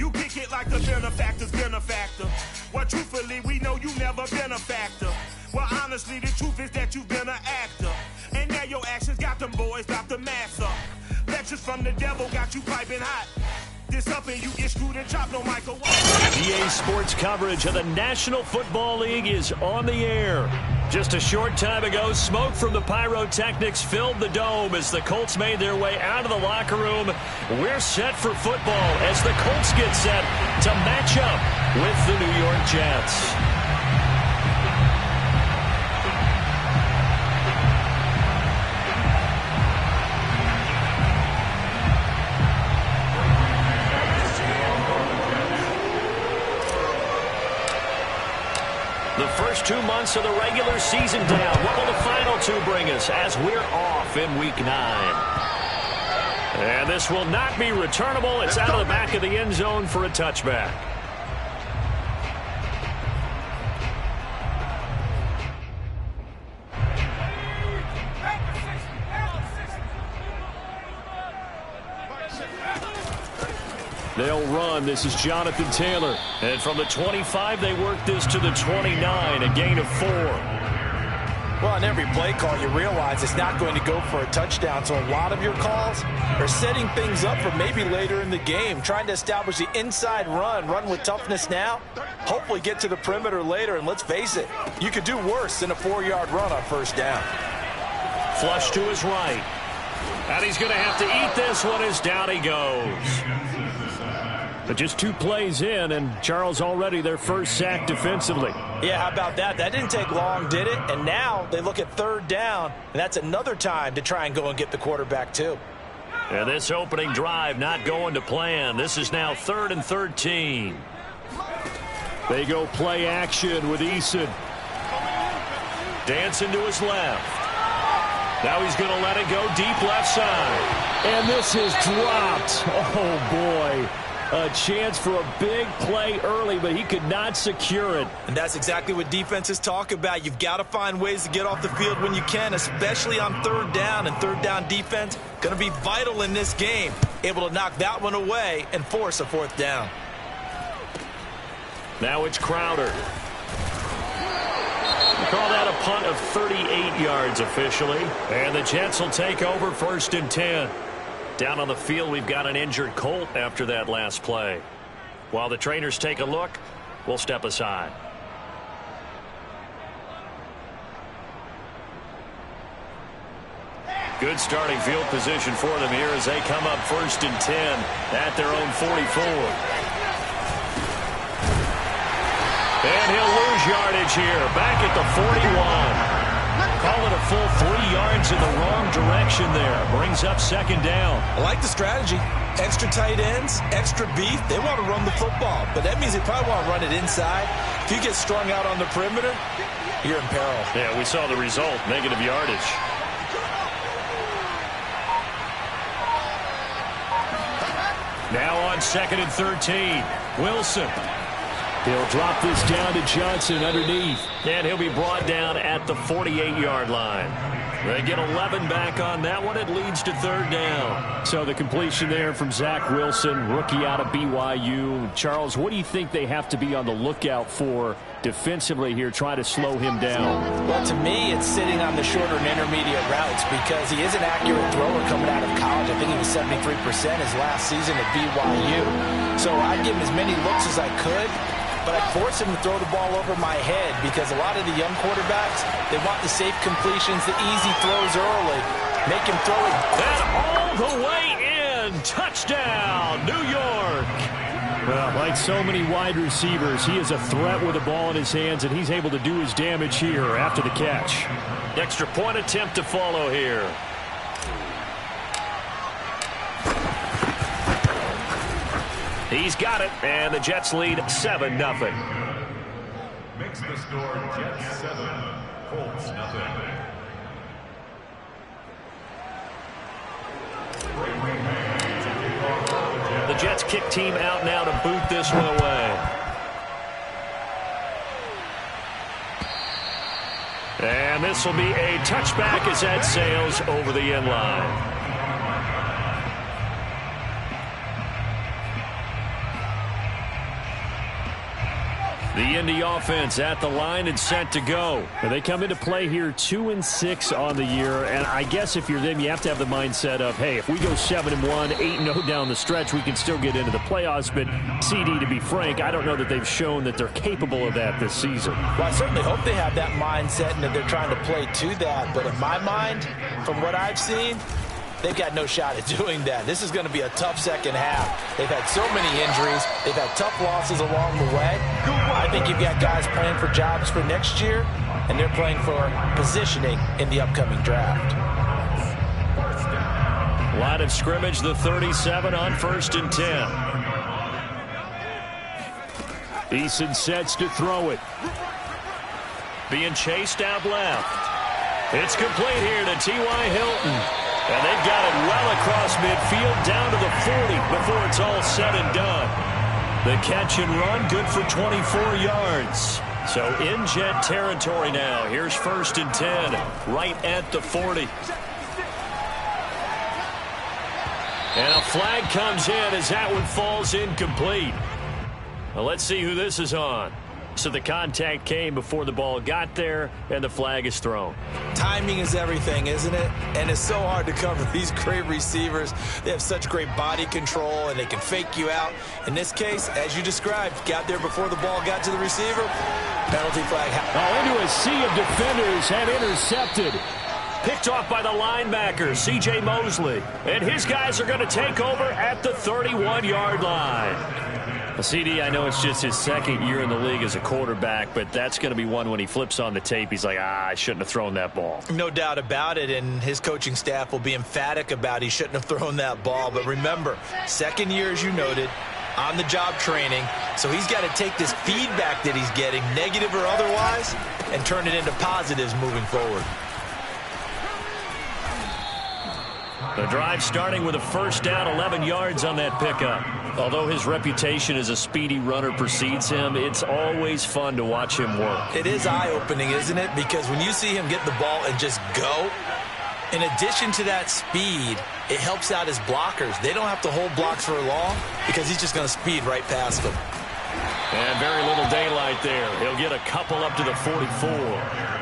You kick it like the benefactor's benefactor. Well, truthfully, we know you never been a factor. Well, honestly, the truth is that you've been an actor. And now your actions got them boys dropped the mask up. Lectures from the devil got you piping hot. This up and you get screwed and chopped no microwave. EA Sports coverage of the National Football League is on the air. Just a short time ago, smoke from the pyrotechnics filled the dome as the Colts made their way out of the locker room. We're set for football as the Colts get set to match up with the New York Jets. The first 2 months of the regular season down. What will the final two bring us as we're off in Week 9? And this will not be returnable. It's out of the back of the end zone for a touchback. They'll run. This is Jonathan Taylor. And from the 25, they work this to the 29, a gain of 4. Well, on every play call, you realize it's not going to go for a touchdown. So a lot of your calls are setting things up for maybe later in the game, trying to establish the inside run with toughness now, hopefully get to the perimeter later. And let's face it, you could do worse than a 4-yard run on first down. Flush to his right. And he's going to have to eat this one as down he goes. But just 2 plays in, and Charles already their first sack defensively. Yeah, how about that? That didn't take long, did it? And now they look at third down, and that's another time to try and go and get the quarterback too. And this opening drive not going to plan. This is now 3rd and 13. They go play action with Eason. Dancing to his left. Now he's going to let it go deep left side. And this is dropped. Oh, boy. A chance for a big play early, but he could not secure it. And that's exactly what defenses talk about. You've got to find ways to get off the field when you can, especially on third down. And third down defense going to be vital in this game. Able to knock that one away and force a 4th down. Now it's Crowder. We call that a punt of 38 yards officially. And the Jets will take over 1st and 10. Down on the field, we've got an injured Colt after that last play. While the trainers take a look, we'll step aside. Good starting field position for them here as they come up 1st and 10 at their own 44. And he'll lose yardage here, back at the 41. Call it a full 3 yards in the wrong direction there. Brings up 2nd down. I like the strategy. Extra tight ends, extra beef. They want to run the football, but that means they probably want to run it inside. If you get strung out on the perimeter, you're in peril. Yeah, we saw the result, negative yardage. Now on 2nd and 13, Wilson. He'll drop this down to Johnson underneath. And he'll be brought down at the 48-yard line. They get 11 back on that one. It leads to 3rd down. So the completion there from Zach Wilson, rookie out of BYU. Charles, what do you think they have to be on the lookout for defensively here, trying to slow him down? Well, to me, it's sitting on the shorter and intermediate routes because he is an accurate thrower coming out of college. I think he was 73% his last season at BYU. So I'd give him as many looks as I could. But I force him to throw the ball over my head because a lot of the young quarterbacks, they want the safe completions, the easy throws early. Make him throw it. And all the way in. Touchdown, New York. Well, like so many wide receivers, he is a threat with the ball in his hands, and he's able to do his damage here after the catch. Extra point attempt to follow here. He's got it, and the Jets lead 7-0. Makes the score Jets 7, Colts 0. The Jets kick team out now to boot this one away. And this will be a touchback as that sails over the end line. The Indy offense at the line and set to go. They come into play here 2-6 on the year, and I guess if you're them, you have to have the mindset of, hey, if we go 7-1, 8-0 down the stretch, we can still get into the playoffs. But CD, to be frank, I don't know that they've shown that they're capable of that this season. Well, I certainly hope they have that mindset and that they're trying to play to that. But in my mind, from what I've seen, they've got no shot at doing that. This is going to be a tough second half. They've had so many injuries. They've had tough losses along the way. I think you've got guys playing for jobs for next year, and they're playing for positioning in the upcoming draft. Line of scrimmage, the 37 on 1st and 10. Eason sets to throw it. Being chased out left. It's complete here to T.Y. Hilton. And they've got it well across midfield down to the 40 before it's all said and done. The catch and run good for 24 yards. So in Jet territory now. Here's 1st and 10 right at the 40. And a flag comes in as that one falls incomplete. Well, let's see who this is on. So the contact came before the ball got there, and the flag is thrown. Timing is everything, isn't it? And it's so hard to cover these great receivers. They have such great body control, and they can fake you out. In this case, as you described, got there before the ball got to the receiver. Penalty flag. Into a sea of defenders and intercepted. Picked off by the linebacker, C.J. Mosley. And his guys are going to take over at the 31-yard line. CD, I know it's just his second year in the league as a quarterback, but that's going to be one when he flips on the tape, he's like, I shouldn't have thrown that ball. No doubt about it, and his coaching staff will be emphatic about he shouldn't have thrown that ball. But remember, second year, as you noted, on-the-job training, so he's got to take this feedback that he's getting, negative or otherwise, and turn it into positives moving forward. The drive starting with a 1st down, 11 yards on that pickup. Although his reputation as a speedy runner precedes him, it's always fun to watch him work. It is eye-opening, isn't it? Because when you see him get the ball and just go, in addition to that speed, it helps out his blockers. They don't have to hold blocks for long because he's just going to speed right past them. And very little daylight there. He'll get a couple up to the 44.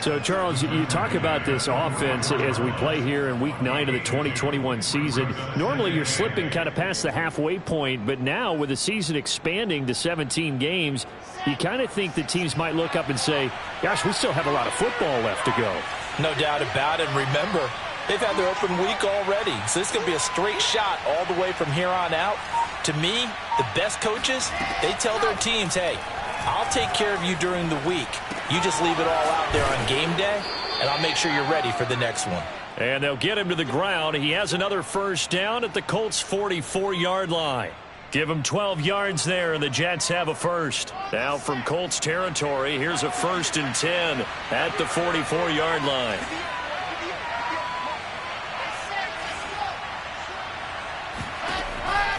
So, Charles, you talk about this offense as we play here in Week 9 of the 2021 season. Normally, you're slipping kind of past the halfway point, but now with the season expanding to 17 games, you kind of think that teams might look up and say, gosh, we still have a lot of football left to go. No doubt about it. And remember, they've had their open week already, so this is going to be a straight shot all the way from here on out. To me, the best coaches, they tell their teams, hey, I'll take care of you during the week. You just leave it all out there on game day, and I'll make sure you're ready for the next one. And they'll get him to the ground. He has another 1st down at the Colts' 44-yard line. Give him 12 yards there, and the Jets have a 1st. Now from Colts territory, here's a 1st and 10 at the 44-yard line.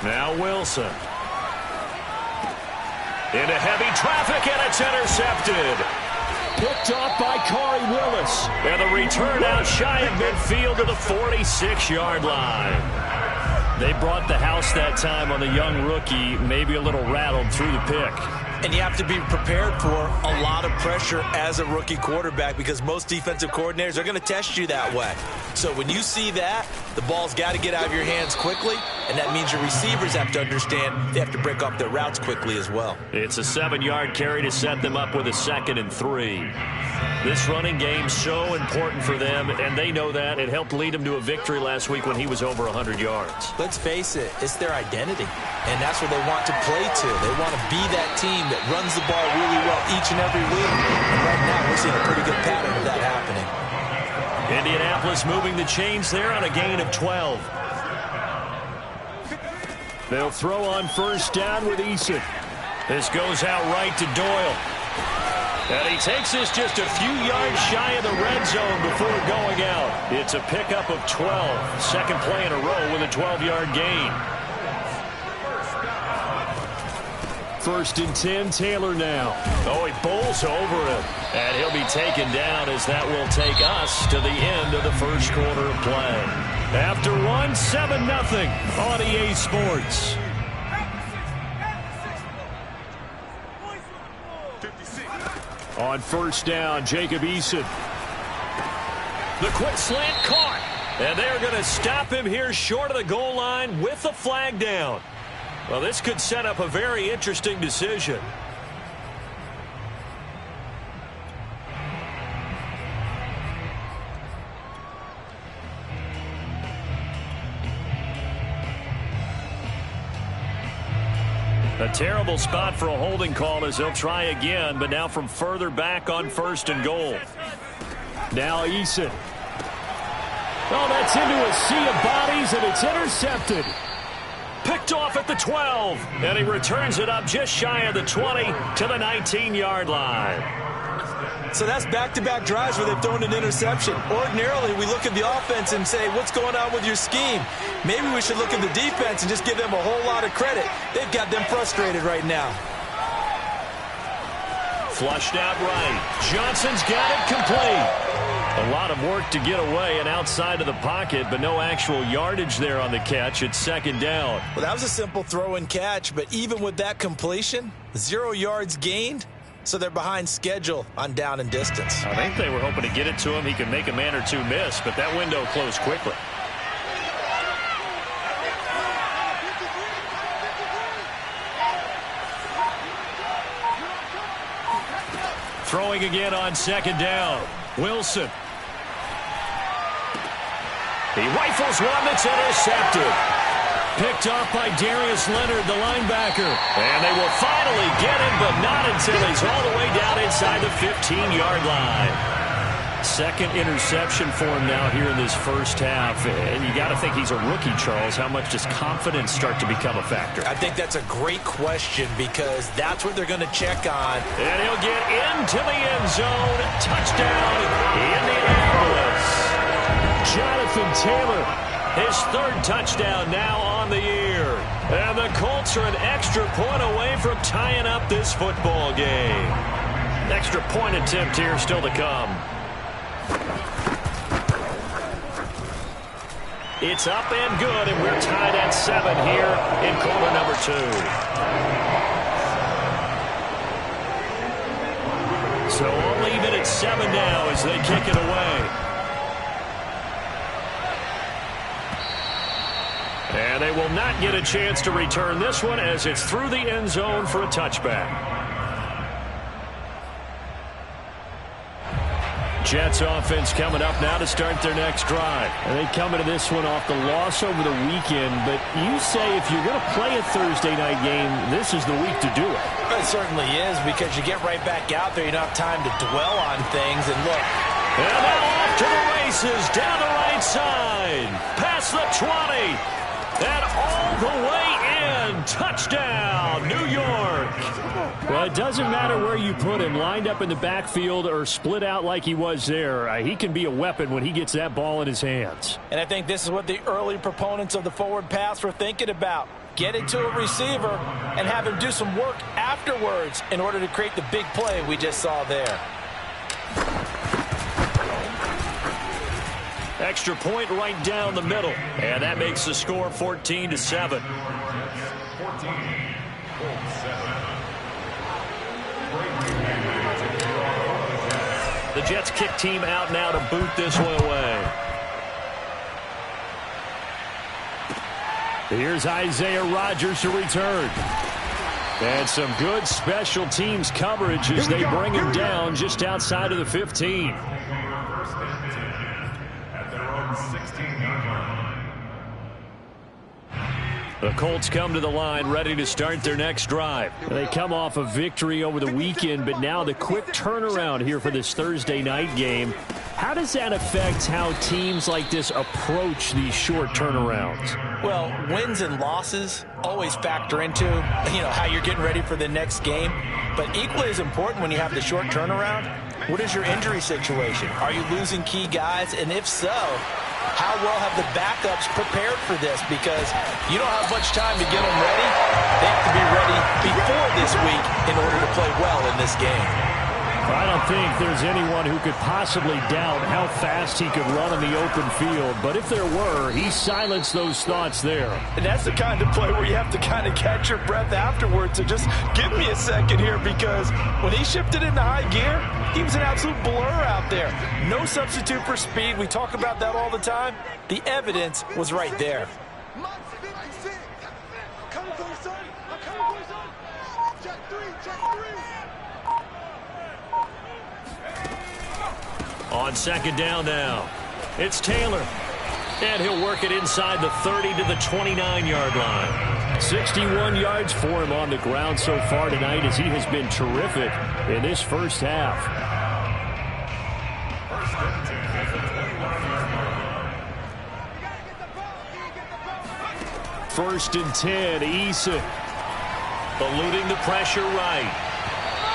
Now Wilson. Into heavy traffic, and it's intercepted. Picked off by Corey Willis. And the return out shy of midfield to the 46-yard line. They brought the house that time on the young rookie, maybe a little rattled through the pick. And you have to be prepared for a lot of pressure as a rookie quarterback because most defensive coordinators are going to test you that way. So when you see that, the ball's got to get out of your hands quickly, and that means your receivers have to understand they have to break off their routes quickly as well. It's a 7-yard carry to set them up with a 2nd and 3. This running game's so important for them, and they know that. It helped lead them to a victory last week when he was over 100 yards. Let's face it, it's their identity, and that's what they want to play to. They want to be that team that runs the ball really well each and every week. And right now, we're seeing a pretty good pattern of that happening. Indianapolis moving the chains there on a gain of 12. They'll throw on 1st down with Eason. This goes out right to Doyle. And he takes this just a few yards shy of the red zone before going out. It's a pickup of 12. Second play in a row with a 12-yard gain. 1st and 10, Taylor now. Oh, he bowls over it. And he'll be taken down as that will take us to the end of the 1st quarter of play. After one, 7-0 on EA Sports. On first down, Jacob Eason. The quick slant caught. And they're going to stop him here short of the goal line with the flag down. Well, this could set up a very interesting decision. A terrible spot for a holding call as they'll try again, but now from further back on first and goal. Now Eason. Oh, that's into a sea of bodies, and it's intercepted. Picked off at the 12, and he returns it up just shy of the 20 to the 19-yard line. So that's back-to-back drives where they've thrown an interception. Ordinarily, we look at the offense and say, what's going on with your scheme? Maybe we should look at the defense and just give them a whole lot of credit. They've got them frustrated right now. Flushed out right. Johnson's got it complete. A lot of work to get away and outside of the pocket, but no actual yardage there on the catch. It's second down. Well, that was a simple throw and catch, but even with that completion, 0 yards gained, so they're behind schedule on down and distance. I think they were hoping to get it to him. He could make a man or two miss, but that window closed quickly. Throwing again on second down. Wilson. He rifles one that's intercepted. Picked off by Darius Leonard, the linebacker. And they will finally get him, but not until he's all the way down inside the 15-yard line. Second interception for him now here in this first half. And you got to think he's a rookie, Charles. How much does confidence start to become a factor? I think that's a great question because that's what they're going to check on. And he'll get into the end zone. Touchdown, Indianapolis. Jonathan Taylor, his third touchdown now on the year. And the Colts are an extra point away from tying up this football game. Extra point attempt here still to come. It's up and good, and we're tied at 7 here in quarter number 2. So we'll leave it at 7 now as they kick it away. And they will not get a chance to return this one as it's through the end zone for a touchback. Jets offense coming up now to start their next drive. And they come into this one off the loss over the weekend, but you say if you're going to play a Thursday night game, this is the week to do it. It certainly is because you get right back out there. You don't have time to dwell on things. And look. And now off to the races down the right side. Past the 20. And all the way in. Touchdown, New York. Well, it doesn't matter where you put him, lined up in the backfield or split out like he was there. He can be a weapon when he gets that ball in his hands. And I think this is what the early proponents of the forward pass were thinking about. Get it to a receiver and have him do some work afterwards in order to create the big play we just saw there. Extra point right down the middle. And that makes the score 14-7. 14. The Jets kick team out now to boot this one away. Here's Isaiah Rodgers to return. And some good special teams coverage as they bring him down just outside of the 15. At their own 16-yard line. The Colts come to the line ready to start their next drive. They come off a victory over the weekend, but now the quick turnaround here for this Thursday night game. How does that affect how teams like this approach these short turnarounds? Well, wins and losses always factor into, how you're getting ready for the next game. But equally as important when you have the short turnaround, what is your injury situation? Are you losing key guys? And if so, how well have the backups prepared for this? Because you don't have much time to get them ready. They have to be ready before this week in order to play well in this game. I don't think there's anyone who could possibly doubt how fast he could run in the open field. But if there were, he silenced those thoughts there. And that's the kind of play where you have to kind of catch your breath afterwards. So just give me a second here, because when he shifted into high gear, he was an absolute blur out there. No substitute for speed. We talk about that all the time. The evidence was right there. On second down now, it's Taylor. And he'll work it inside the 30 to the 29-yard line. 61 yards for him on the ground so far tonight, as he has been terrific in this first half. First and 10, Eason. Eluding the pressure right.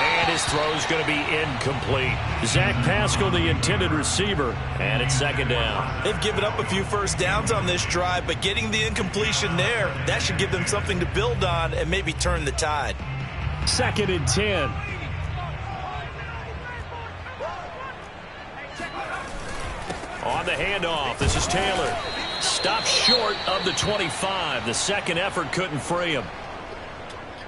And his throw's going to be incomplete. Zach Pascal, the intended receiver. And it's second down. They've given up a few first downs on this drive, but getting the incompletion there, that should give them something to build on and maybe turn the tide. Second and 10. On the handoff, this is Taylor. Stopped short of the 25. The second effort couldn't free him.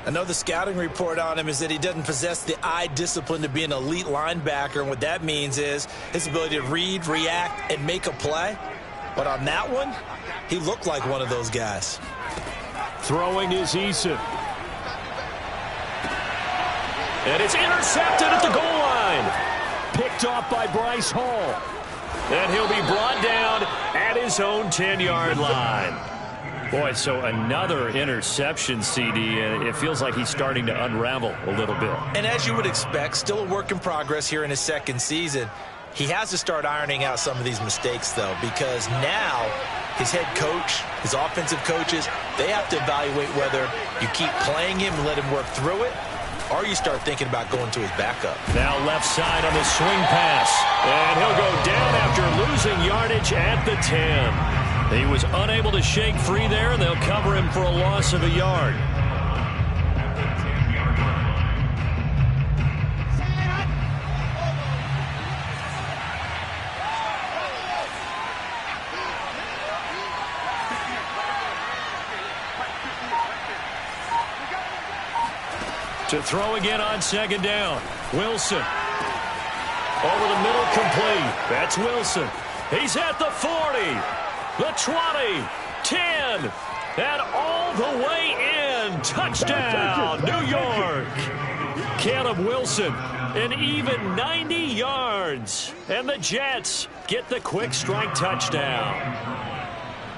I know the scouting report on him is that he doesn't possess the eye discipline to be an elite linebacker, and what that means is his ability to read, react, and make a play. But on that one, he looked like one of those guys. Throwing is Eason. And it's intercepted at the goal line. Picked off by Bryce Hall. And he'll be brought down at his own 10-yard line. Boy, so another interception, CD, and it feels like he's starting to unravel a little bit. And as you would expect, still a work in progress here in his second season. He has to start ironing out some of these mistakes, though, because now his head coach, his offensive coaches, they have to evaluate whether you keep playing him and let him work through it, or you start thinking about going to his backup. Now left side on the swing pass. And he'll go down after losing yardage at the 10. He was unable to shake free there, and they'll cover him for a loss of a yard. To throw again on second down. Wilson. Over the middle, complete. That's Wilson. He's at the 40. The 20, 10, and all the way in. Touchdown, New York. Caleb Wilson, an even 90 yards. And the Jets get the quick strike touchdown.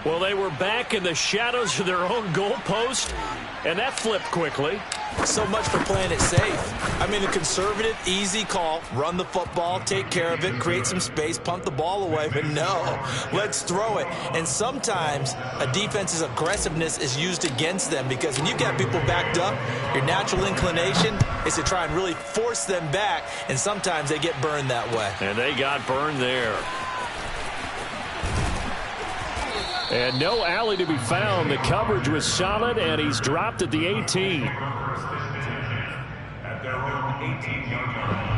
Well, they were back in the shadows of their own goalpost, and that flipped quickly. So much for playing it safe. I mean, a conservative, easy call, run the football, take care of it, create some space, punt the ball away. But no, let's throw it. And sometimes a defense's aggressiveness is used against them, because when you've got people backed up, your natural inclination is to try and really force them back, and sometimes they get burned that way. And they got burned there. And no alley to be found. The coverage was solid, and he's dropped at the 18. At their own 18-yard line.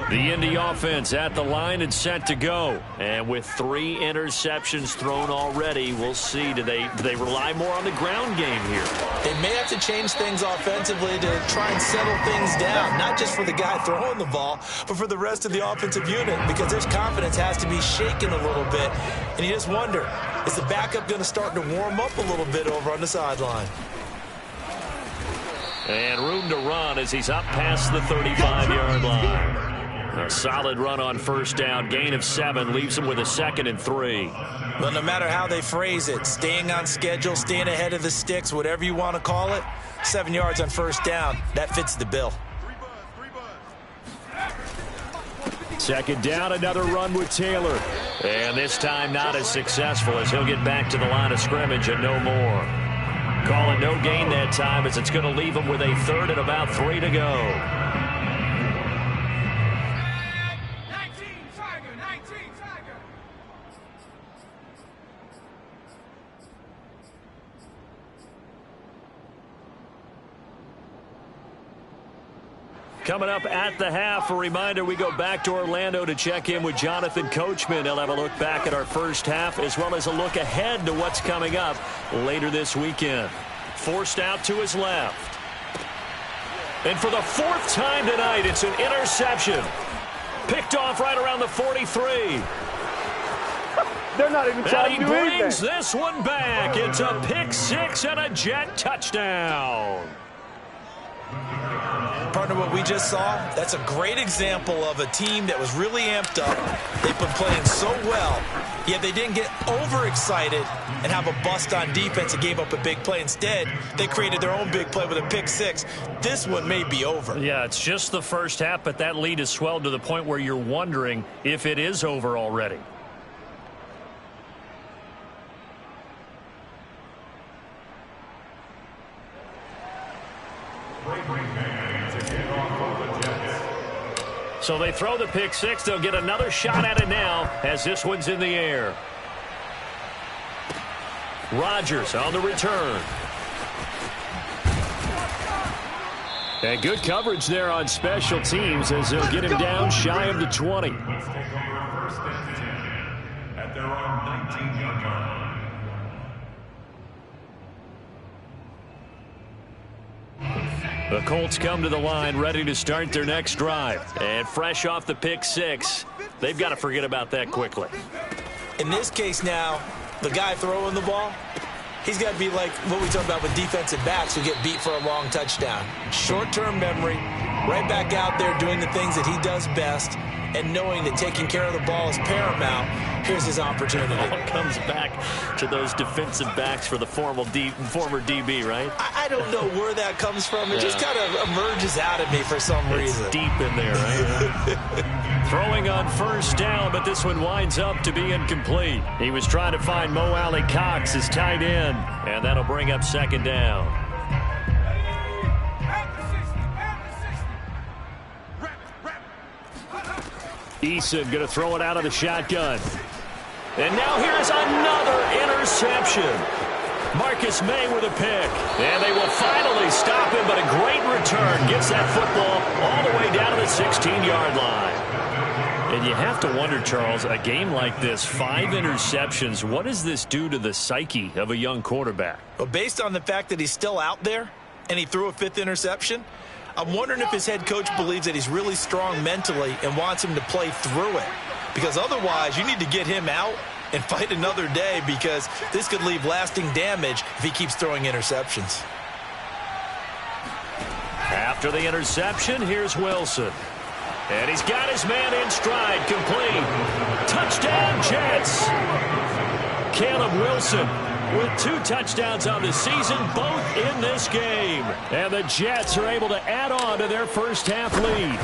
The Indy offense at the line and set to go. And with 3 interceptions thrown already, we'll see. Do they rely more on the ground game here? They may have to change things offensively to try and settle things down, not just for the guy throwing the ball, but for the rest of the offensive unit, because their confidence has to be shaken a little bit. And you just wonder, is the backup going to start to warm up a little bit over on the sideline? And room to run as he's up past the 35-yard line. A solid run on first down. Gain of 7 leaves him with a 2nd and 3. Well, no matter how they phrase it, staying on schedule, staying ahead of the sticks, whatever you want to call it, 7 yards on first down, that fits the bill. Second down, another run with Taylor. And this time not as successful, as he'll get back to the line of scrimmage and no more. Call it no gain that time, as it's going to leave him with a 3rd and about 3 to go. Coming up at the half, a reminder, we go back to Orlando to check in with Jonathan Coachman. He'll have a look back at our first half as well as a look ahead to what's coming up later this weekend. Forced out to his left. And for the fourth time tonight, it's an interception. Picked off right around the 43. They're not even trying to do anything. And he brings this one back. It's a pick six and a Jet touchdown. Partner, what we just saw, that's a great example of a team that was really amped up. They've been playing so well, yet they didn't get overexcited and have a bust on defense and gave up a big play. Instead, they created their own big play with a pick six. This one may be over. Yeah, it's just the first half, but that lead has swelled to the point where you're wondering if it is over already. So they throw the pick six. They'll get another shot at it now as this one's in the air. Rodgers on the return. And good coverage there on special teams as they'll get him down shy of the 20. Let's take over first and 10 at their own 19-yard line. The Colts come to the line ready to start their next drive. And fresh off the pick six, they've got to forget about that quickly. In this case now, the guy throwing the ball, he's got to be like what we talk about with defensive backs who get beat for a long touchdown. Short-term memory, right back out there doing the things that he does best, and knowing that taking care of the ball is paramount. Here's his opportunity. All comes back to those defensive backs for the former DB, right? I don't know where that comes from. It just kind of emerges out of me for some reason. It's deep in there, right? Throwing on first down, but this one winds up to be incomplete. He was trying to find Mo Alley Cox, his tight end, and that'll bring up second down. Eason going to throw it out of the shotgun. And now here's another interception. Marcus May with a pick. And they will finally stop him, but a great return. Gets that football all the way down to the 16-yard line. And you have to wonder, Charles, a game like this, 5 interceptions, what does this do to the psyche of a young quarterback? Well, based on the fact that he's still out there and he threw a 5th interception, I'm wondering if his head coach believes that he's really strong mentally and wants him to play through it. Because otherwise, you need to get him out and fight another day, because this could leave lasting damage if he keeps throwing interceptions. After the interception, here's Wilson. And he's got his man in stride, complete. Touchdown, Jets. Caleb Wilson with 2 touchdowns on the season, both in this game. And the Jets are able to add on to their first half lead.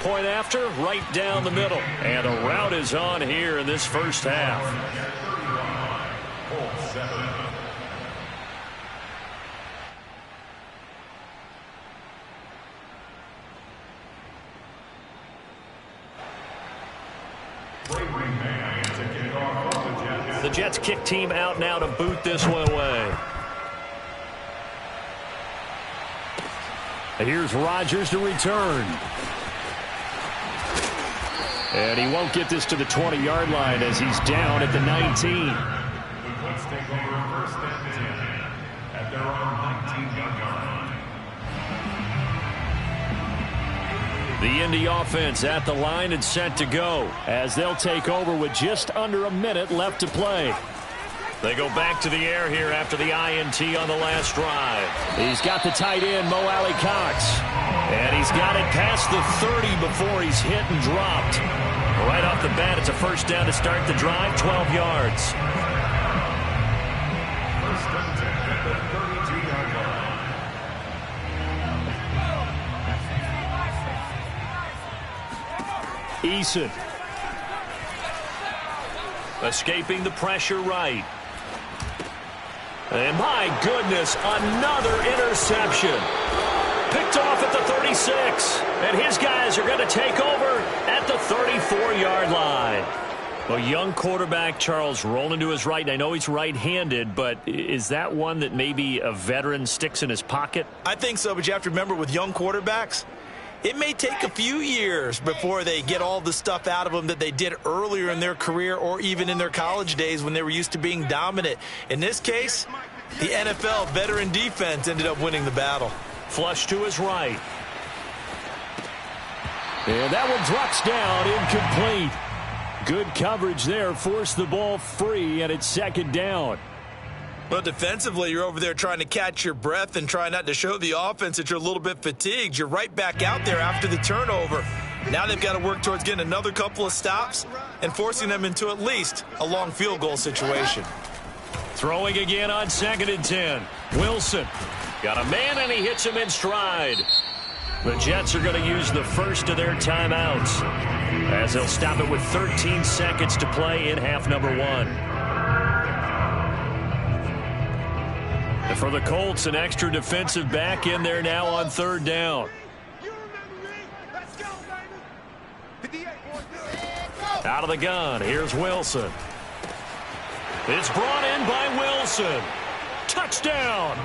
Point after, right down the middle. And a rout is on here in this first half. The Jets kick team out now to boot this one away. And here's Rodgers to return. And he won't get this to the 20-yard line as he's down at the 19. Let's take over first and 10 at their own 19-yard line. The Indy offense at the line and set to go as they'll take over with just under a minute left to play. They go back to the air here after the INT on the last drive. He's got the tight end, Mo Alley Cox. And he's got it past the 30 before he's hit and dropped. Right off the bat, it's a first down to start the drive, 12 yards. First and 10 at the 32-yard line. Eason. Escaping the pressure right. And my goodness, another interception. Picked off at the 36. And his guys are going to take over at the 34-yard line. Well, young quarterback Charles rolling to his right. And I know he's right-handed, but is that one that maybe a veteran sticks in his pocket? I think so, but you have to remember with young quarterbacks, it may take a few years before they get all the stuff out of them that they did earlier in their career or even in their college days when they were used to being dominant. In this case, the NFL veteran defense ended up winning the battle. Flush to his right. And that one drops down, incomplete. Good coverage there, forced the ball free, and it's second down. Well, defensively, you're over there trying to catch your breath and try not to show the offense that you're a little bit fatigued. You're right back out there after the turnover. Now they've got to work towards getting another couple of stops and forcing them into at least a long field goal situation. Throwing again on 2nd and 10. Wilson got a man, and he hits him in stride. The Jets are going to use the first of their timeouts as they'll stop it with 13 seconds to play in half number 1. And for the Colts, an extra defensive back in there now on 3rd down. Out of the gun, here's Wilson. It's brought in by Wilson. Touchdown!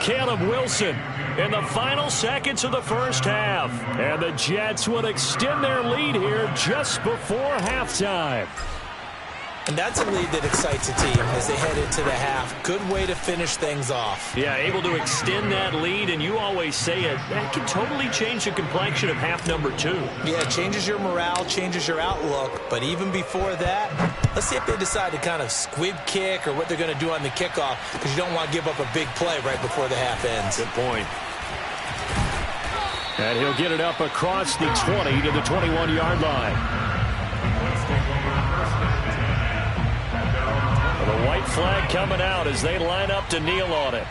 Caleb Wilson in the final seconds of the first half. And the Jets would extend their lead here just before halftime. And that's a lead that excites a team as they head into the half. Good way to finish things off. Yeah, able to extend that lead, and you always say it, that can totally change the complexion of half number 2. Yeah, it changes your morale, changes your outlook. But even before that, let's see if they decide to kind of squib kick or what they're going to do on the kickoff, because you don't want to give up a big play right before the half ends. Good point. And he'll get it up across the 20 to the 21-yard line. The white flag coming out as they line up to kneel on it.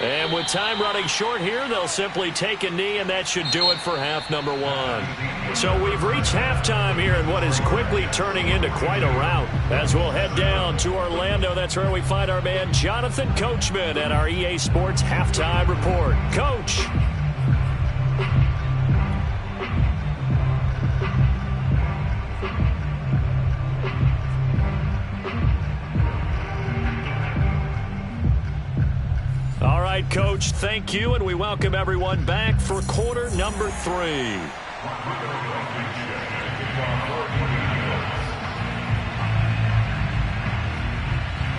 And with time running short here, they'll simply take a knee, and that should do it for half number 1. So we've reached halftime here in what is quickly turning into quite a rout. As we'll head down to Orlando, that's where we find our man Jonathan Coachman at our EA Sports Halftime Report. Coach. All right, Coach, thank you, and we welcome everyone back for quarter number 3.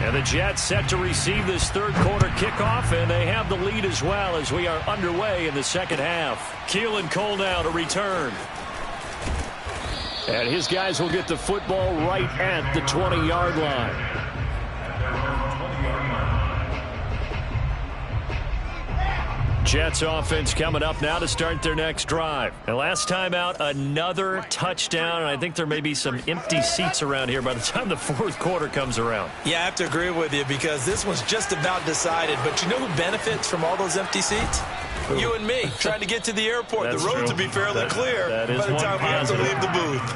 And the Jets set to receive this third quarter kickoff, and they have the lead as well as we are underway in the second half. Keelan Cole now to return. And his guys will get the football right at the 20-yard line. Jets offense coming up now to start their next drive. And last time out, another touchdown, and I think there may be some empty seats around here by the time the fourth quarter comes around. Yeah, I have to agree with you because this one's just about decided. But you know who benefits from all those empty seats? You and me, trying to get to the airport. The roads will be fairly clear by the time we have to leave the booth.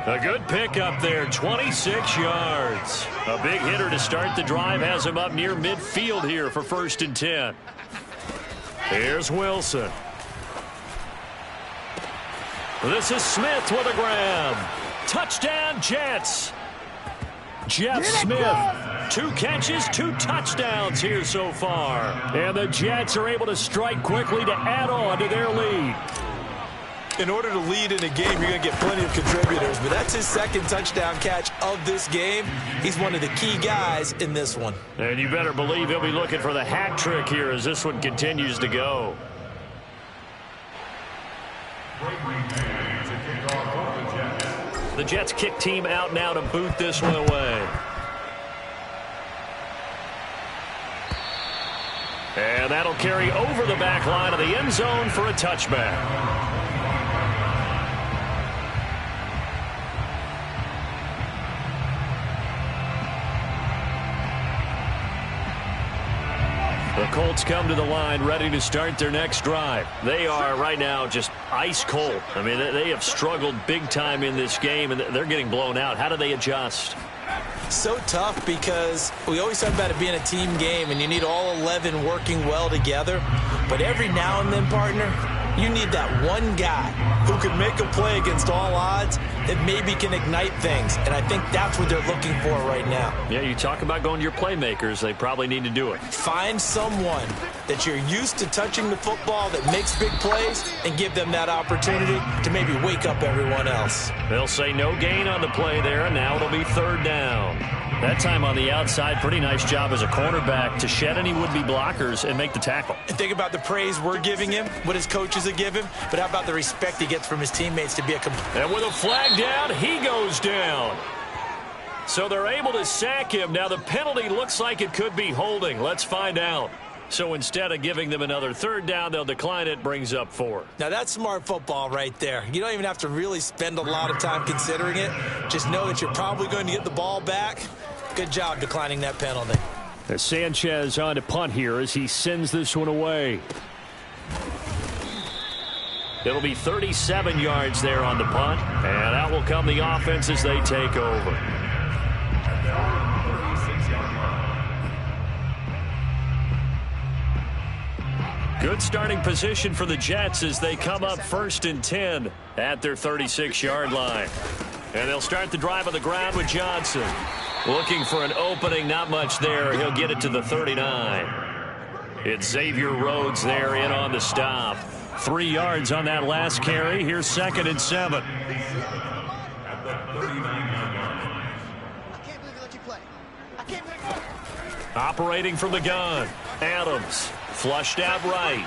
A good pickup there, 26 yards. A big hitter to start the drive has him up near midfield here for 1st and 10. Here's Wilson. This is Smith with a grab. Touchdown, Jets. Jeff Smith, 2 catches, 2 touchdowns here so far. And the Jets are able to strike quickly to add on to their lead. In order to lead in a game, you're going to get plenty of contributors, but that's his 2nd touchdown catch of this game. He's one of the key guys in this one. And you better believe he'll be looking for the hat trick here as this one continues to go. The Jets kick team out now to boot this one away. And that'll carry over the back line of the end zone for a touchback. The Colts come to the line ready to start their next drive. They are right now just ice cold. I mean, they have struggled big time in this game, and they're getting blown out. How do they adjust? So tough because we always talk about it being a team game, and you need all 11 working well together. But every now and then, partner, You need that one guy who can make a play against all odds that maybe can ignite things, and I think that's what they're looking for right now. Yeah, you talk about going to your playmakers. They probably need to do it. Find someone that you're used to touching the football that makes big plays and give them that opportunity to maybe wake up everyone else. They'll say no gain on the play there, and now it'll be third down. That time on the outside, pretty nice job as a cornerback to shed any would-be blockers and make the tackle. And think about the praise we're giving him, what his coaches are giving, but how about the respect he gets from his teammates to be a And with a flag down, he goes down. So they're able to sack him. Now the penalty looks like it could be holding. Let's find out. So instead of giving them another third down, they'll decline it, brings up 4. Now that's smart football right there. You don't even have to really spend a lot of time considering it. Just know that you're probably going to get the ball back. Good job declining that penalty. As Sanchez on to punt here as he sends this one away. It'll be 37 yards there on the punt, and out will come the offense as they take over. Good starting position for the Jets as they come up 1st and 10 at their 36-yard line. And they'll start the drive on the ground with Johnson. Looking for an opening, not much there. He'll get it to the 39. It's Xavier Rhodes there in on the stop. 3 yards on that last carry. Here's 2nd and 7. Operating from the gun. Adams flushed out right.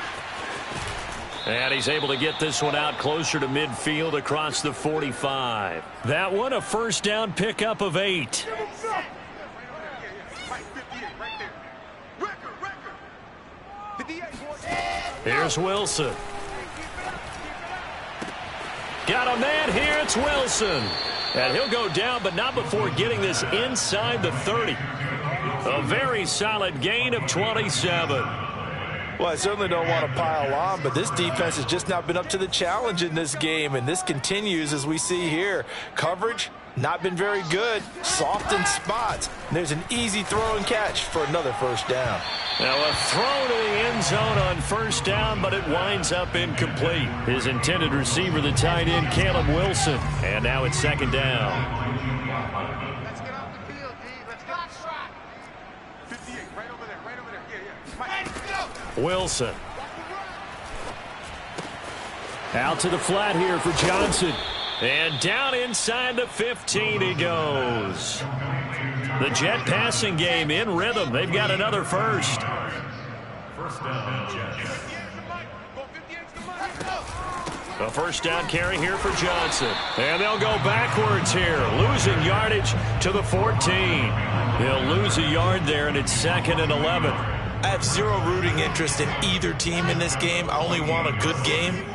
And he's able to get this one out closer to midfield across the 45. That one a first down pickup of 8. Here's Wilson. Got a man here. It's Wilson. And he'll go down, but not before getting this inside the 30. A very solid gain of 27. Well, I certainly don't want to pile on, but this defense has just not been up to the challenge in this game, and this continues as we see here. Coverage, not been very good. Soft in spots. And there's an easy throw and catch for another first down. Now a throw to the end zone on first down, but it winds up incomplete. His intended receiver, the tight end, Caleb Wilson. And now it's 2nd down. Let's get off the field, D. Let's get the shot. 58, right over there, right over there. Yeah. Wilson. Out to the flat here for Johnson. And down inside the 15 he goes. The Jet passing game in rhythm. They've got another first. First down, Jets. A first down carry here for Johnson. And they'll go backwards here. Losing yardage to the 14. They'll lose a yard there, and it's 2nd and 11. I have zero rooting interest in either team in this game. I only want a good game.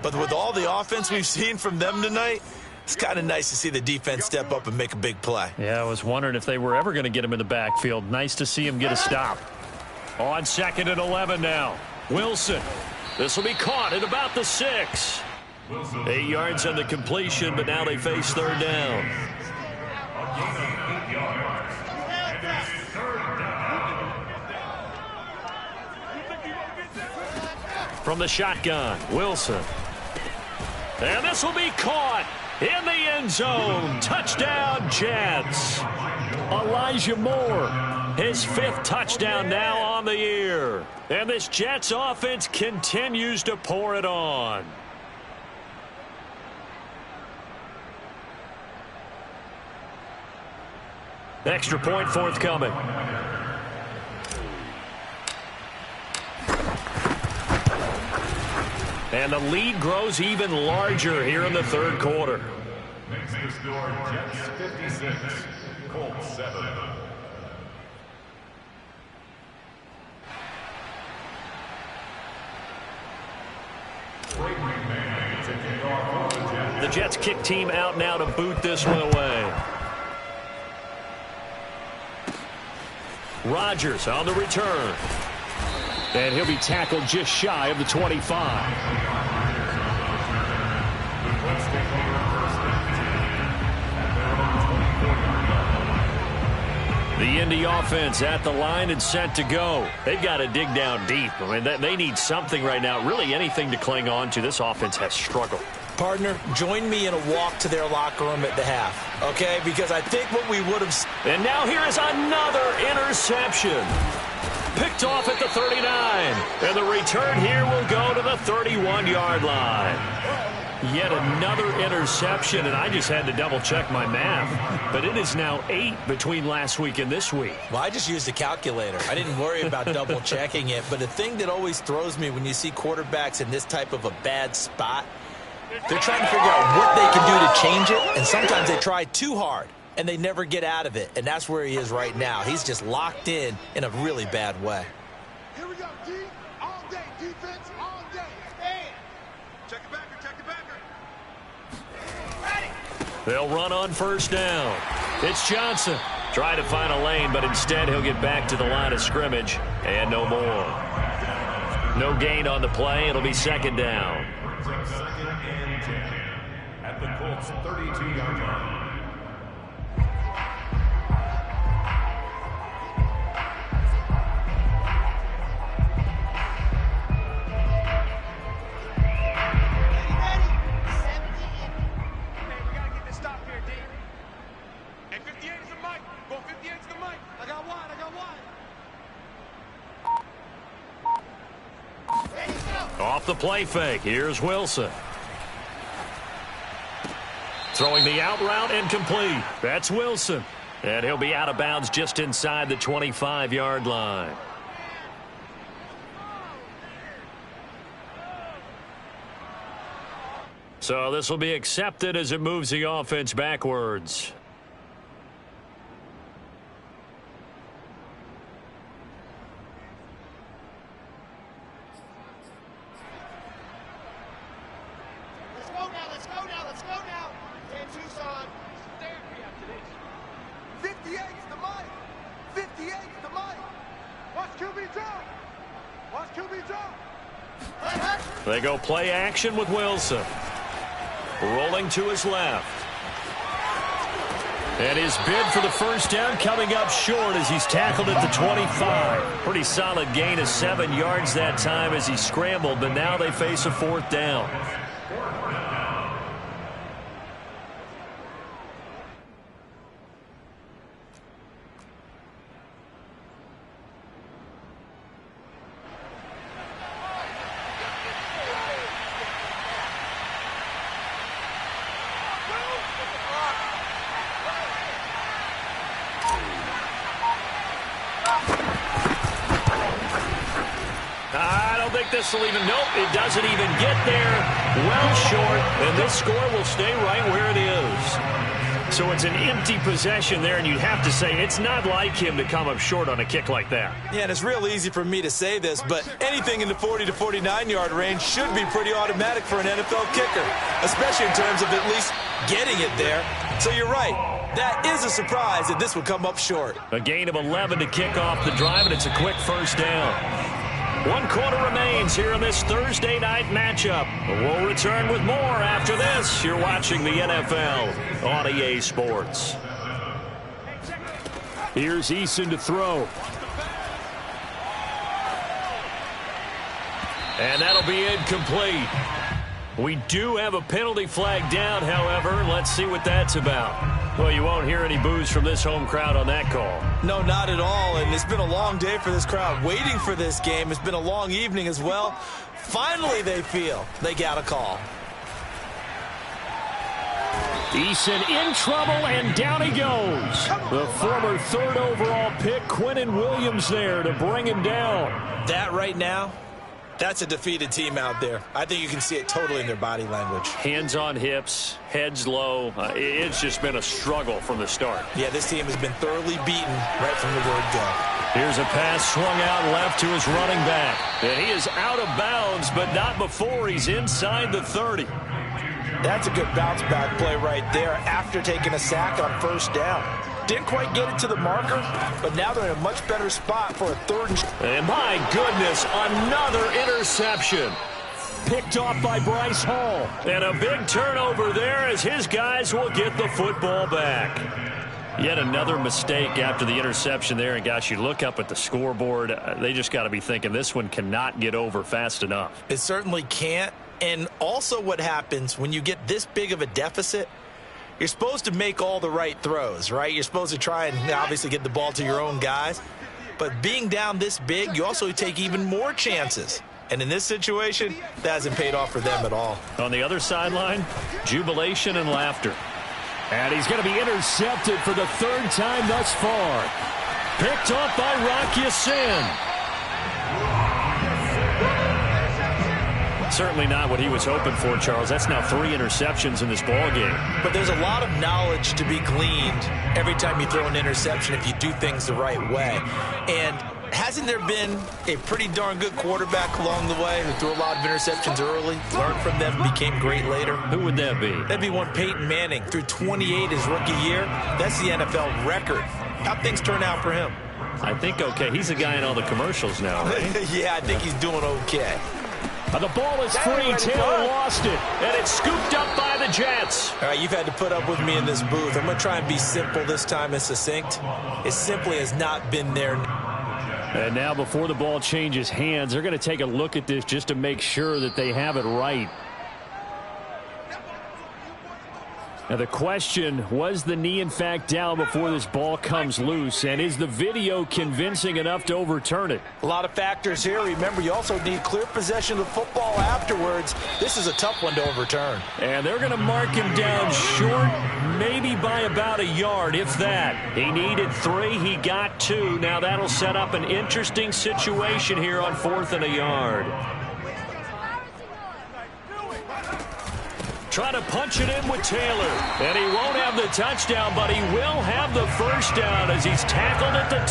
But with all the offense we've seen from them tonight, it's kind of nice to see the defense step up and make a big play. Yeah, I was wondering if they were ever going to get him in the backfield. Nice to see him get a stop. On 2nd and 11 now. Wilson. This will be caught at about the 6. 8 yards on the completion, but now they face third down. From the shotgun, Wilson. And this will be caught in the end zone. Touchdown, Jets. Elijah Moore, his 5th touchdown now on the year. And this Jets offense continues to pour it on. Extra point forthcoming. And the lead grows even larger here in the 3rd quarter. Makes the score Jets 56, Colts 7. The Jets kick team out now to boot this one away. Rodgers on the return. And he'll be tackled just shy of the 25. The Indy offense at the line and set to go. They've got to dig down deep. I mean, they need something right now, really anything to cling on to. This offense has struggled. Partner, join me in a walk to their locker room at the half, okay? Because I think what we would have... And now here is another interception. Picked off at the 39. And the return here will go to the 31-yard line. Yet another interception, and I just had to double-check my math. But it is now 8 between last week and this week. Well, I just used a calculator. I didn't worry about double-checking it. But the thing that always throws me when you see quarterbacks in this type of a bad spot, they're trying to figure out what they can do to change it, and sometimes they try too hard, and they never get out of it. And that's where he is right now. He's just locked in a really bad way. Here we go, D. All day. Defense, all day. Stand. Check it backer, check it backer. Ready. They'll run on first down. It's Johnson. Trying to find a lane, but instead he'll get back to the line of scrimmage, and no more. No gain on the play. It'll be second down. Second and 10 at the Colts 32-yard line. Off the play fake, here's Wilson. Throwing the out route and complete. That's Wilson. And he'll be out of bounds just inside the 25-yard line. So this will be accepted as it moves the offense backwards. They go play action with Wilson. Rolling to his left. And his bid for the first down coming up short as he's tackled at the 25. Pretty solid gain of 7 yards that time as he scrambled, but now they face a fourth down. This will even, nope, it doesn't even get there. Well short, and this score will stay right where it is. So it's an empty possession there, and you'd have to say it's not like him to come up short on a kick like that. Yeah, and it's real easy for me to say this, but anything in the 40 to 49-yard range should be pretty automatic for an NFL kicker, especially in terms of at least getting it there. So you're right. That is a surprise that this would come up short. A gain of 11 to kick off the drive, and it's a quick first down. 1 quarter remains here in this Thursday night matchup. We'll return with more after this. You're watching the NFL on EA Sports. Here's Eason to throw. And that'll be incomplete. We do have a penalty flag down, however. Let's see what that's about. Well, you won't hear any boos from this home crowd on that call. No, not at all, and it's been a long day for this crowd waiting for this game. It's been a long evening as well. Finally, they feel they got a call. Eason in trouble, and down he goes. The former 3rd overall pick, Quinnen Williams, there to bring him down. That right now, that's a defeated team out there. I think you can see it totally in their body language. Hands on hips, heads low. It's just been a struggle from the start. Yeah, this team has been thoroughly beaten right from the word go. Here's a pass swung out left to his running back. And he is out of bounds, but not before he's inside the 30. That's a good bounce back play right there after taking a sack on first down. Didn't quite get it to the marker, but now they're in a much better spot for a 3rd. And my goodness, another interception. Picked off by Bryce Hall. And a big turnover there as his guys will get the football back. Yet another mistake after the interception there. And, gosh, you look up at the scoreboard. They just got to be thinking this one cannot get over fast enough. It certainly can't. And also what happens when you get this big of a deficit, you're supposed to make all the right throws, right? You're supposed to try and obviously get the ball to your own guys. But being down this big, you also take even more chances. And in this situation, that hasn't paid off for them at all. On the other sideline, jubilation and laughter. And he's going to be intercepted for the third time thus far. Picked off by Rock Ya-Sin. Certainly not what he was hoping for, Charles. That's now 3 interceptions in this ball game. But there's a lot of knowledge to be gleaned every time you throw an interception if you do things the right way. And hasn't there been a pretty darn good quarterback along the way who threw a lot of interceptions early, learned from them, became great later? Who would that be? That'd be one Peyton Manning. Threw 28 his rookie year. That's the NFL record. How'd things turn out for him? I think okay. He's the guy in all the commercials now, right? Yeah, I think he's doing okay. The ball is free. Taylor lost it. And it's scooped up by the Jets. All right, you've had to put up with me in this booth. I'm going to try and be simple this time and succinct. It simply has not been there. And now before the ball changes hands, they're going to take a look at this just to make sure that they have it right. Now the question, was the knee in fact down before this ball comes loose? And is the video convincing enough to overturn it? A lot of factors here. Remember, you also need clear possession of the football afterwards. This is a tough one to overturn. And they're going to mark him down short, maybe by about a yard, if that. He needed 3. He got 2. Now that'll set up an interesting situation here on 4th and a yard. Trying to punch it in with Taylor. And he won't have the touchdown, but he will have the first down as he's tackled at the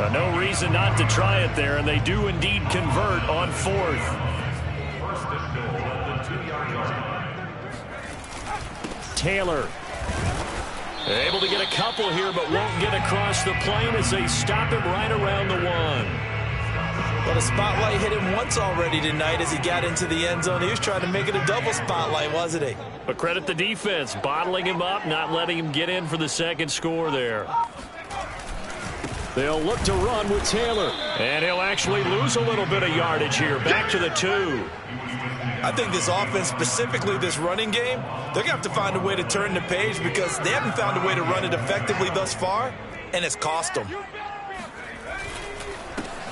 2. No reason not to try it there, and they do indeed convert on 4th. First and goal at the 2-yard line. Taylor. Able to get a couple here, but won't get across the plane as they stop him right around the 1. Well, the spotlight hit him once already tonight as he got into the end zone. He was trying to make it a double spotlight, wasn't he? But credit the defense, bottling him up, not letting him get in for the second score there. They'll look to run with Taylor. And he'll actually lose a little bit of yardage here. Back to the 2. I think this offense, specifically this running game, they're going to have to find a way to turn the page because they haven't found a way to run it effectively thus far, and it's cost them.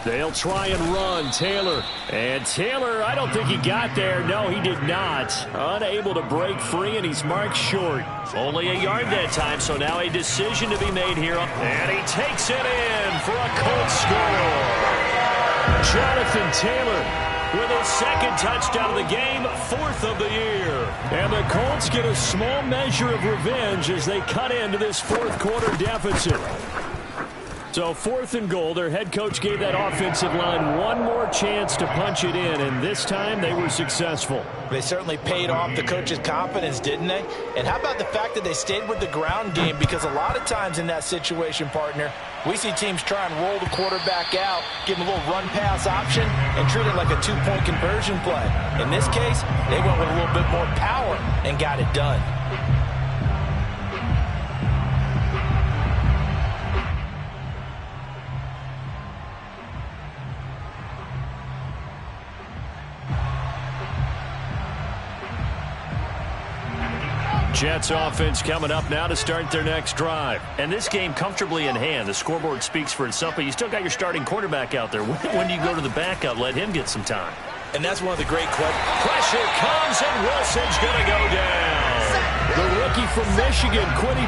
They'll try and run. Taylor. And Taylor, I don't think he got there. No, he did not. Unable to break free, and he's marked short. Only a yard that time, so now a decision to be made here. And he takes it in for a Colts score. Jonathan Taylor with his second touchdown of the game, 4th of the year. And the Colts get a small measure of revenge as they cut into this 4th quarter deficit. So 4th and goal, their head coach gave that offensive line one more chance to punch it in, and this time they were successful. They certainly paid off the coach's confidence, didn't they? And how about the fact that they stayed with the ground game? Because a lot of times in that situation, partner, we see teams try and roll the quarterback out, give him a little run-pass option, and treat it like a 2-point conversion play. In this case, they went with a little bit more power and got it done. Jets offense coming up now to start their next drive. And this game comfortably in hand. The scoreboard speaks for itself, but you still got your starting quarterback out there. When do you go to the backup? Let him get some time. And that's one of the great questions. Pressure comes, and Wilson's going to go down. The rookie from Michigan, Quiddy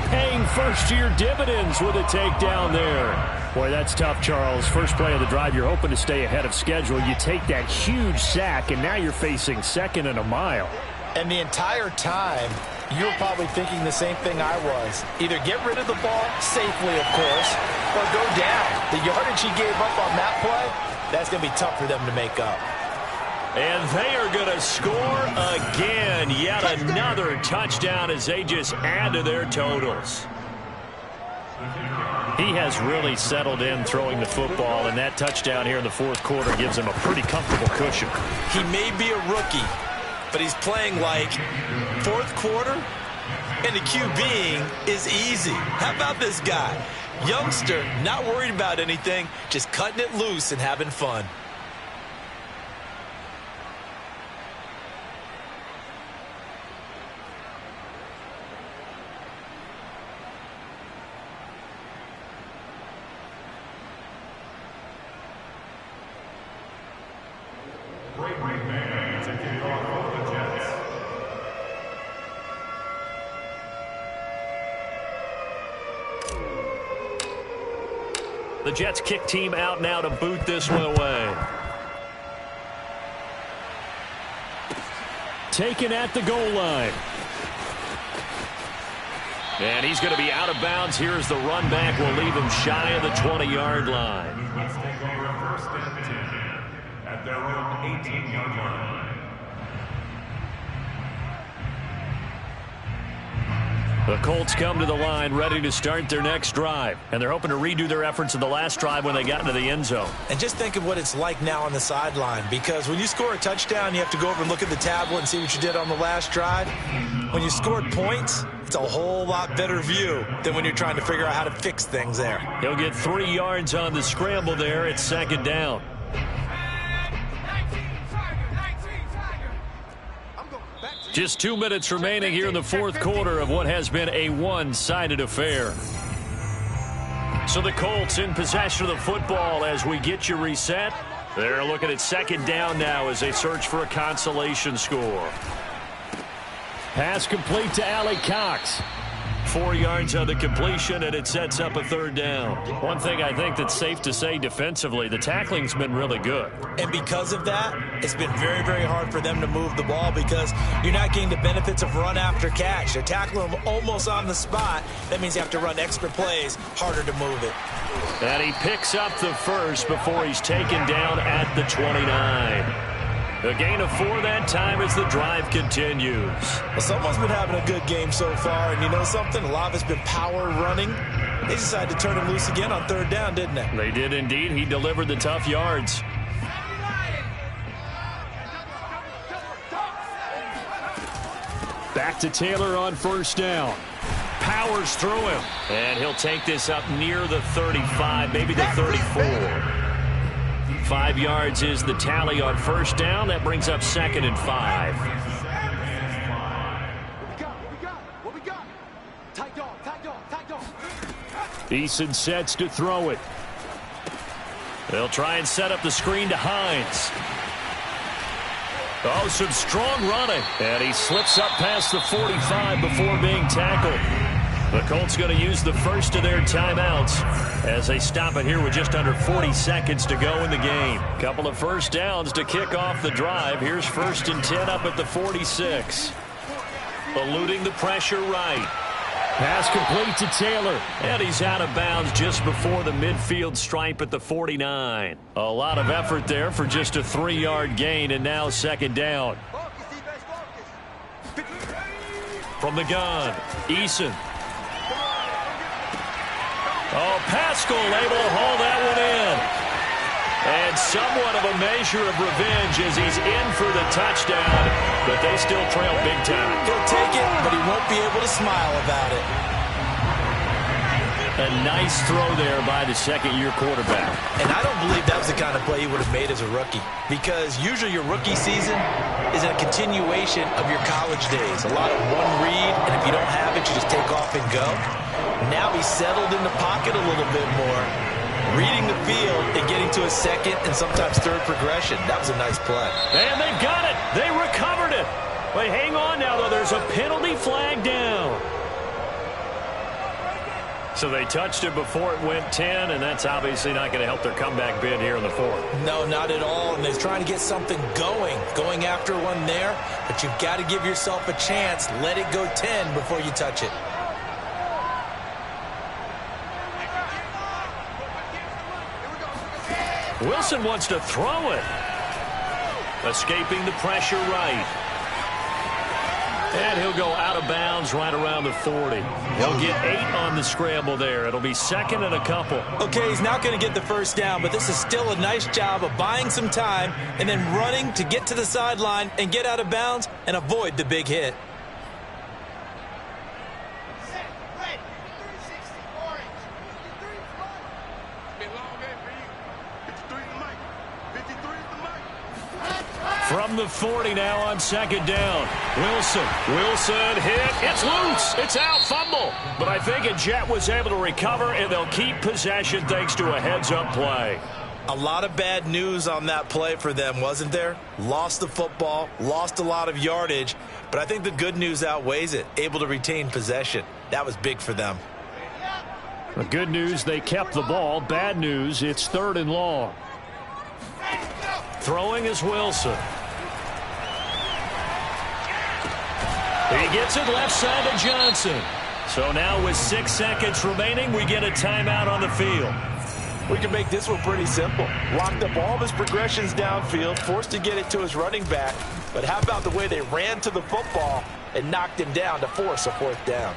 paying first-year dividends with a takedown there. Boy, that's tough, Charles. First play of the drive, you're hoping to stay ahead of schedule. You take that huge sack, and now you're facing 2nd and a mile. And the entire time, you're probably thinking the same thing I was. Either get rid of the ball safely, of course, or go down. The yardage he gave up on that play, that's going to be tough for them to make up. And they are going to score again. Yet another touchdown as they just add to their totals. He has really settled in throwing the football, and that touchdown here in the 4th quarter gives him a pretty comfortable cushion. He may be a rookie, but he's playing like 4th quarter. And the QBing is easy. How about this guy? Youngster, not worried about anything, just cutting it loose and having fun. The Jets kick team out now to boot this one away. Taken at the goal line. And he's going to be out of bounds. Here's the run back. Will leave him shy of the 20-yard line. Let's take over a first and 10 at their own 18-yard line. The Colts come to the line ready to start their next drive. And they're hoping to redo their efforts in the last drive when they got into the end zone. And just think of what it's like now on the sideline, because when you score a touchdown, you have to go over and look at the tablet and see what you did on the last drive. When you scored points, it's a whole lot better view than when you're trying to figure out how to fix things there. He'll get 3 yards on the scramble there. It's second down. Just 2 minutes remaining here in the fourth quarter of what has been a one-sided affair. So the Colts in possession of the football as we get you reset. They're looking at second down now as they search for a consolation score. Pass complete to Allie Cox. 4 yards on the completion, and it sets up a third down. One thing I think that's safe to say defensively, the tackling's been really good. And because of that, it's been very, very hard for them to move the ball because you're not getting the benefits of run after catch. They're tackling them almost on the spot. That means you have to run extra plays, harder to move it. And he picks up the first before he's taken down at the 29. A gain of 4 that time as the drive continues. Well, someone's been having a good game so far, and you know something? A lot of it's been power running. They decided to turn him loose again on third down, didn't they? They did indeed. He delivered the tough yards. Back to Taylor on first down. Powers through him. And he'll take this up near the 35, maybe the 34. 5 yards is the tally on first down. That brings up 2nd and 5. What we got? Tight dog. Eason sets to throw it. They'll try and set up the screen to Hines. Oh, some strong running. And he slips up past the 45 before being tackled. The Colts going to use the first of their timeouts as they stop it here with just under 40 seconds to go in the game. Couple of first downs to kick off the drive. Here's 1st and 10 up at the 46. Eluding the pressure right. Pass complete to Taylor. And he's out of bounds just before the midfield stripe at the 49. A lot of effort there for just a 3-yard gain, and now second down. From the gun, Eason. Oh, Pascal able to haul that one in. And somewhat of a measure of revenge as he's in for the touchdown, but they still trail big time. He'll take it, but he won't be able to smile about it. A nice throw there by the second-year quarterback. And I don't believe that was the kind of play he would have made as a rookie, because usually your rookie season is a continuation of your college days. A lot of one read, and if you don't have it, you just take off and go. Now he's settled in the pocket a little bit more, reading the field and getting to a second and sometimes third progression. That was a nice play. And they've got it. They recovered it. But hang on now, though. There's a penalty flag down. So they touched it before it went 10, and that's obviously not going to help their comeback bid here in the fourth. No, not at all. And they're trying to get something going after one there. But you've got to give yourself a chance. Let it go 10 before you touch it. Wilson wants to throw it. Escaping the pressure right. And he'll go out of bounds right around the 40. He'll get 8 on the scramble there. It'll be 2nd and a couple. Okay, he's not going to get the first down, but this is still a nice job of buying some time and then running to get to the sideline and get out of bounds and avoid the big hit. long A for you. 53 is the mic. 53 is the mic. From the 40 now on second down. Wilson hit. It's loose. It's out. Fumble. But I think a Jet was able to recover, and they'll keep possession thanks to a heads-up play. A lot of bad news on that play for them, wasn't there? Lost the football, lost a lot of yardage, but I think the good news outweighs it. Able to retain possession. That was big for them. The good news, they kept the ball. Bad news, it's 3rd and long. Throwing is Wilson. He gets it left side to Johnson. So now with 6 seconds remaining, we get a timeout on the field. We can make this one pretty simple. Locked up all of his progressions downfield, forced to get it to his running back. But how about the way they ran to the football and knocked him down to force a 4th down?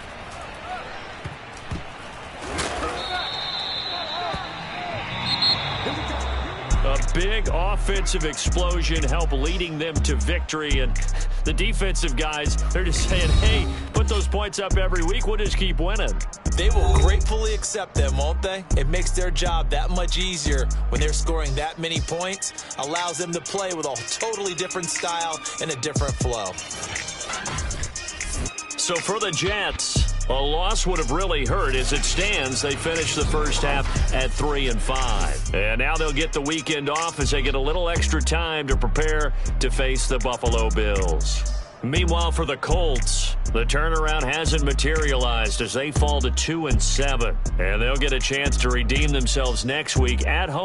A big offensive explosion helped leading them to victory. And the defensive guys, they're just saying, hey, put those points up every week. We'll just keep winning. They will gratefully accept them, won't they? It makes their job that much easier when they're scoring that many points. Allows them to play with a totally different style and a different flow. So for the Jets, a loss would have really hurt. As it stands, they finished the first half at 3-5. And now they'll get the weekend off as they get a little extra time to prepare to face the Buffalo Bills. Meanwhile, for the Colts, the turnaround hasn't materialized as they fall to 2-7. And they'll get a chance to redeem themselves next week at home.